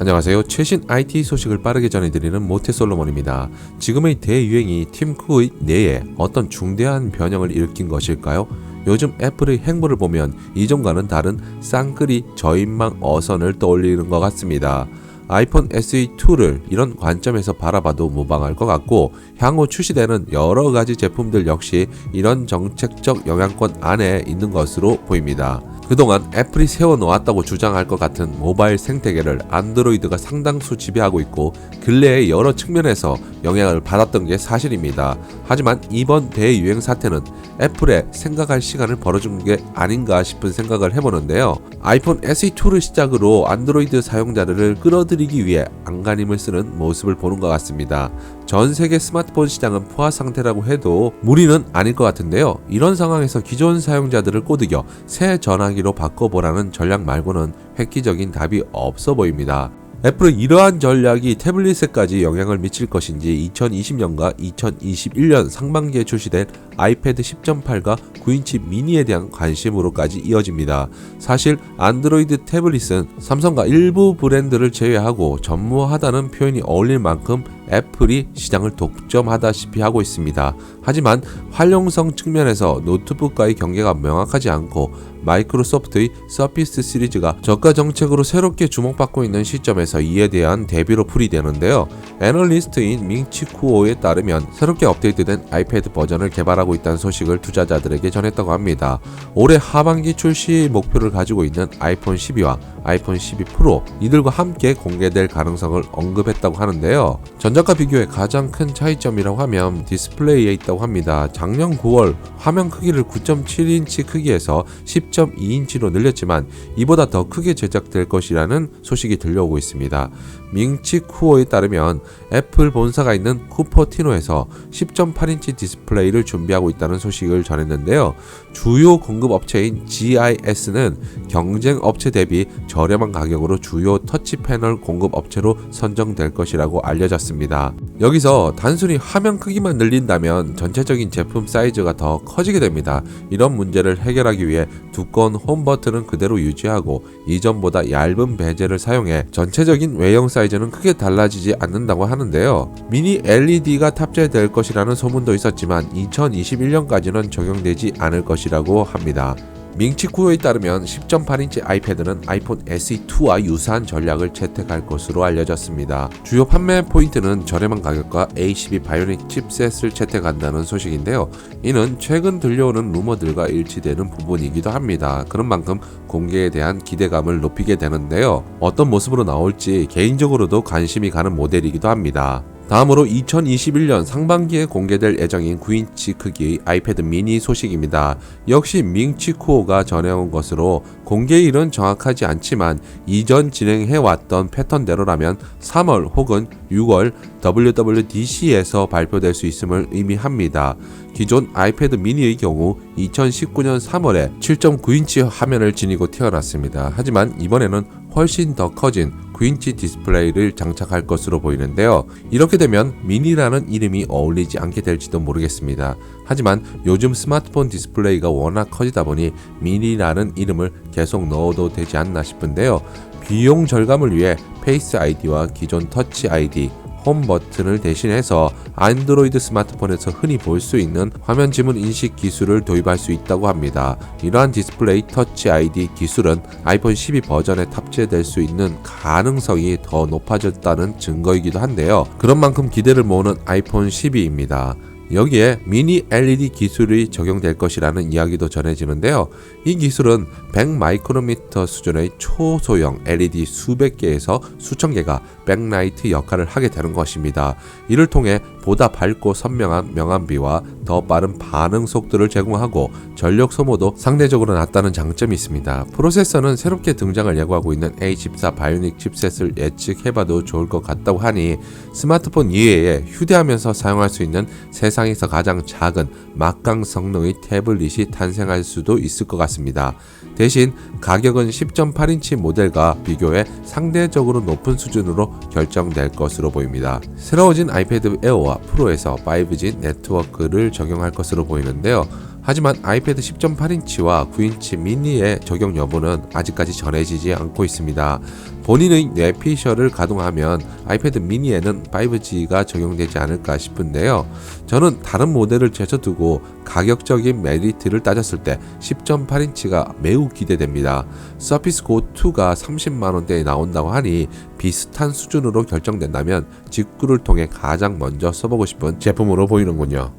안녕하세요. 최신 IT 소식을 빠르게 전해드리는 모태솔로몬입니다. 지금의 대유행이 팀 쿡의 뇌에 어떤 중대한 변형을 일으킨 것일까요? 요즘 애플의 행보를 보면 이전과는 다른 쌍끌이 저인망 어선을 떠올리는 것 같습니다. 아이폰 SE2를 이런 관점에서 바라봐도 무방할 것 같고, 향후 출시되는 여러 가지 제품들 역시 이런 정책적 영향권 안에 있는 것으로 보입니다. 그동안 애플이 세워놓았다고 주장할 것 같은 모바일 생태계를 안드로이드가 상당수 지배하고 있고, 근래에 여러 측면에서 영향을 받았던 게 사실입니다. 하지만 이번 대유행 사태는 애플에 생각할 시간을 벌어준 게 아닌가 싶은 생각을 해보는데요. 아이폰 SE2를 시작으로 안드로이드 사용자들을 끌어들이기 위해 안간힘을 쓰는 모습을 보는 것 같습니다. 전 세계 스마트폰 시장은 포화 상태라고 해도 무리는 아닐 것 같은데요. 이런 상황에서 기존 사용자들을 꼬드겨 새 전화기로 바꿔보라는 전략 말고는 획기적인 답이 없어 보입니다. 애플은 이러한 전략이 태블릿에까지 영향을 미칠 것인지 2020년과 2021년 상반기에 출시된 아이패드 10.8과 9인치 미니에 대한 관심으로까지 이어집니다. 사실 안드로이드 태블릿은 삼성과 일부 브랜드를 제외하고 전무하다는 표현이 어울릴 만큼 애플이 시장을 독점하다시피 하고 있습니다. 하지만 활용성 측면에서 노트북과의 경계가 명확하지 않고 마이크로소프트의 서피스 시리즈가 저가 정책으로 새롭게 주목받고 있는 시점에서 이에 대한 대비로 풀이되는데요. 애널리스트인 밍치 쿠오에 따르면 새롭게 업데이트된 아이패드 버전을 개발하고 있다는 소식을 투자자들에게 전했다고 합니다. 올해 하반기 출시 목표를 가지고 있는 아이폰 12와 아이폰 12 프로 이들과 함께 공개될 가능성을 언급했다고 하는데요. 전작과 비교해 가장 큰 차이점이라고 하면 디스플레이에 있다고 합니다. 작년 9월 화면 크기를 9.7인치 크기에서 10.2인치로 늘렸지만 이보다 더 크게 제작될 것이라는 소식이 들려오고 있습니다. 밍치 쿠오에 따르면 애플 본사가 있는 쿠퍼티노에서 10.8인치 디스플레이를 준비하고 있다는 소식을 전했는데요. 주요 공급 업체인 GIS는 경쟁 업체 대비 저렴한 가격으로 주요 터치 패널 공급 업체로 선정될 것이라고 알려졌습니다. 여기서 단순히 화면 크기만 늘린다면 전체적인 제품 사이즈가 더 커지게 됩니다. 이런 문제를 해결하기 위해 두꺼운 홈 버튼은 그대로 유지하고 이전보다 얇은 베젤을 사용해 전체적인 외형 사이즈는 크게 달라지지 않는다고 하는데요. 미니 LED가 탑재될 것이라는 소문도 있었지만 2021년까지는 적용되지 않을 것이라고 합니다. 밍치쿠오에 따르면 10.8인치 아이패드는 아이폰 SE2와 유사한 전략을 채택할 것으로 알려졌습니다. 주요 판매 포인트는 저렴한 가격과 A12 바이오닉 칩셋을 채택한다는 소식인데요. 이는 최근 들려오는 루머들과 일치되는 부분이기도 합니다. 그런 만큼 공개에 대한 기대감을 높이게 되는데요. 어떤 모습으로 나올지 개인적으로도 관심이 가는 모델이기도 합니다. 다음으로 2021년 상반기에 공개될 예정인 9인치 크기의 아이패드 미니 소식입니다. 역시 밍치쿠오가 전해온 것으로 공개일은 정확하지 않지만 이전 진행해왔던 패턴대로라면 3월 혹은 6월 WWDC에서 발표될 수 있음을 의미합니다. 기존 아이패드 미니의 경우 2019년 3월에 7.9인치 화면을 지니고 태어났습니다. 하지만 이번에는 훨씬 더 커진 9인치 디스플레이를 장착할 것으로 보이는데요. 이렇게 되면 미니라는 이름이 어울리지 않게 될지도 모르겠습니다. 하지만 요즘 스마트폰 디스플레이가 워낙 커지다 보니 미니라는 이름을 계속 넣어도 되지 않나 싶은데요. 비용 절감을 위해 페이스 아이디와 기존 터치 아이디, 홈 버튼을 대신해서 안드로이드 스마트폰에서 흔히 볼 수 있는 화면 지문 인식 기술을 도입할 수 있다고 합니다. 이러한 디스플레이 터치 ID 기술은 아이폰 12 버전에 탑재될 수 있는 가능성이 더 높아졌다는 증거이기도 한데요. 그런 만큼 기대를 모으는 아이폰 12입니다. 여기에 미니 LED 기술이 적용될 것이라는 이야기도 전해지는데요. 이 기술은 100 마이크로미터 수준의 초소형 LED 수백 개에서 수천 개가 백라이트 역할을 하게 되는 것입니다. 이를 통해 보다 밝고 선명한 명암비와 더 빠른 반응 속도를 제공하고 전력 소모도 상대적으로 낮다는 장점이 있습니다. 프로세서는 새롭게 등장을 예고하고 있는 A14 바이오닉 칩셋을 예측해봐도 좋을 것 같다고 하니 스마트폰 이외에 휴대하면서 사용할 수 있는 세상에서 가장 작은 막강 성능의 태블릿이 탄생할 수도 있을 것 같습니다. 대신 가격은 10.8인치 모델과 비교해 상대적으로 높은 수준으로 결정될 것으로 보입니다. 새로워진 아이패드 에어와 프로에서 5G 네트워크를 적용할 것으로 보이는데요. 하지만 아이패드 10.8인치와 9인치 미니의 적용 여부는 아직까지 전해지지 않고 있습니다. 본인의 뇌 피셔를 가동하면 아이패드 미니에는 5G가 적용되지 않을까 싶은데요. 저는 다른 모델을 제쳐두고 가격적인 메리트를 따졌을 때 10.8인치가 매우 기대됩니다. 서피스 고 2가 30만원대에 나온다고 하니 비슷한 수준으로 결정된다면 직구를 통해 가장 먼저 써보고 싶은 제품으로 보이는군요.